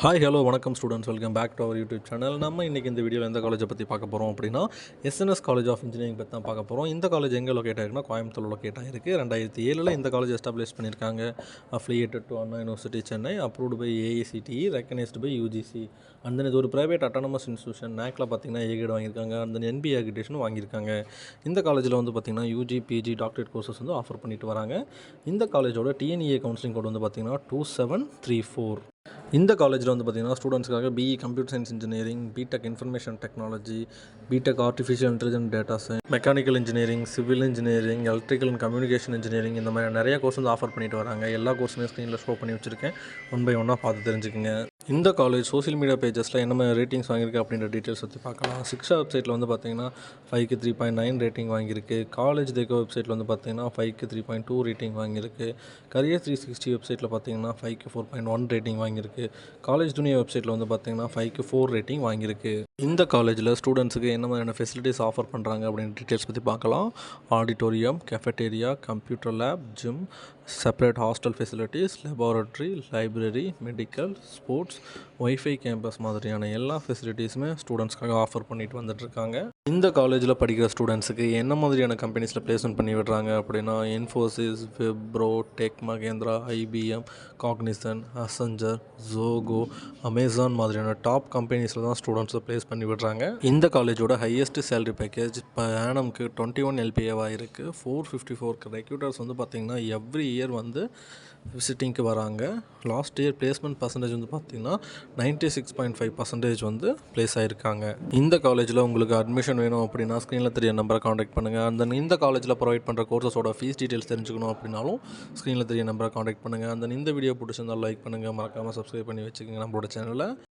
Hi hello வணக்கம் students, welcome back to our YouTube channel. நம்ம இன்றைக்கி இந்த வீடியோவில் எந்த காலேஜை பற்றி பார்க்க போகிறோம் அப்படின்னா எஸ்என்எஸ் காலேஜ் ஆஃப் இன்ஜினியரிங் பற்றி தான் பார்க்க போகிறோம். இந்த காலேஜ் எங்கே லொக்கேட் ஆகிருக்குன்னா கோயம்புத்தூர் லொக்கேட் ஆகிருக்கு. 2007 இந்த காலேஜ் எஸ்டாப்ளிஷ் பண்ணியிருக்காங்க. Affiliated to Anna university Chennai, approved by AICTE, recognised by UGC. And then இது ஒரு ப்ரைவேட் அட்டானமஸ் இன்ஸ்டியூஷன். நேக்கில் பார்த்தீங்கன்னா ஏ கிரேட் வாங்கியிருக்காங்க. அண்ட் தென் என்பிஏ அக்ரிடேஷனும் வாங்கியிருக்காங்க. இந்த காலேஜில் வந்து பார்த்திங்கன்னா யூஜி பிஜி டாக்டரேட் கோர்சஸ் வந்து ஆஃபர் பண்ணிட்டு வராங்க. இந்த காலேஜோட டிஎன்இஏ கவுன்சிலிங் கோட் வந்து பார்த்திங்கன்னா 2734. இந்த காலேஜில் வந்து பார்த்திங்கன்னா ஸ்டூடெண்ட்ஸ்க்காக BE computer science engineering, B Tech information technology, B Tech artificial intelligent data science, mechanical engineering, civil engineering, electrical and communication engineering, இந்த மாதிரி நிறைய கோர்ஸ் வந்து ஆஃபர் பண்ணிட்டு வராங்க. எல்லா கோர்ஸுமே ஸ்க்ரீனில் ஷோ பண்ணி வச்சுருக்கேன். ஒன் பை ஒன்னாக பார்த்து தெரிஞ்சுக்கங்க. இந்த காலேஜ் சோஷியல் மீடியா பேஜஸில் என்ன மாதிரி ரேட்டிங்ஸ் வாங்கியிருக்கு அப்படின்ற டீட்டெயில்ஸ் பற்றி பார்க்கலாம். சிக்ஷா வெப்சைட்டில் வந்து பார்த்திங்கன்னா 5க்கு 3.9 ரேட்டிங் வாங்கியிருக்கு. காலேஜ் தேக்கோ வெப்சைட்டில் வந்து பார்த்திங்கன்னா 5க்கு 3.2 ரேட்டிங் வாங்கியிருக்கு. கரியர் 360 வெப்சைட்டில் பார்த்திங்கன்னா 5க்கு 4.1 ரேட்டிங் வாங்கியிருக்கு. காலேஜ் துனியா வெப்சைட்டில் வந்து பார்த்திங்கன்னா 5க்கு 4 ரேட்டிங் வாங்கியிருக்கு. இந்த காலேஜில் ஸ்டூடெண்ட்ஸுக்கு என்ன மாதிரியான ஃபெசிலிட்டிஸ் ஆஃபர் பண்ணுறாங்க அப்படின்ற டீட்டெயில்ஸ் பற்றி பார்க்கலாம். Auditorium, cafeteria, computer lab, gym, separate hostel facilities, laboratory, library, medical, sports, wifi campus மாதிரியான எல்லா ஃபெசிலிட்டிஸுமே ஸ்டூடெண்ட்ஸ்க்காக ஆஃபர் பண்ணிட்டு வந்துட்டுருக்காங்க. இந்த காலேஜில் படிக்கிற ஸ்டூடெண்ட்ஸுக்கு என்ன மாதிரியான கம்பெனிஸில் பிளேஸ்மெண்ட் பண்ணி விடுறாங்க அப்படின்னா Infosys, Wipro, Tech Mahindra, IBM, Cognizant, Accenture, Zoho, Amazon மாதிரியான டாப் கம்பெனிஸில் தான் ஸ்டூடெண்ட்ஸை ப்ளேஸ் பண்ணி விடுறாங்க. இந்த காலேஜோட ஹையஸ்ட் சேலரி பேக்கேஜ் இப்போ ஆனம்க்கு 21 LPAவாக இருக்குது. 454 ரெக்ரூட்டர்ஸ் வந்து பார்த்திங்கன்னா எவ்ரி இயர் வந்து விசிட்டிங்க்கு வராங்க. லாஸ்ட் இயர் பிளேஸ்மெண்ட் பர்சன்டேஜ் வந்து பார்த்திங்கன்னா 96.5% வந்து ப்ளேஸ் ஆகிருக்காங்க. இந்த காலேஜில் உங்களுக்கு அட்மிஷன் வேணும் அப்படின்னா ஸ்க்ரீனில் தெரிய நம்பரை காண்டாக்ட் பண்ணுங்கள். அந்த இந்த காலேஜில் ப்ரொவைட் பண்ணுற கோர்ஸஸோட ஃபீஸ் டீட்டெயில்ஸ் தெரிஞ்சுக்கணும் அப்படின்னாலும் ஸ்க்ரீனில் தெரிய நம்பரை காண்டாக்ட் பண்ணுங்கள். அந்த இந்த வீடியோ பிடிச்சிருந்தால் லைக் பண்ணுங்கள், மறக்காமல் சப்ஸ்கிரைப் பண்ணி வச்சுக்கோங்க நம்மளோட சேனலை.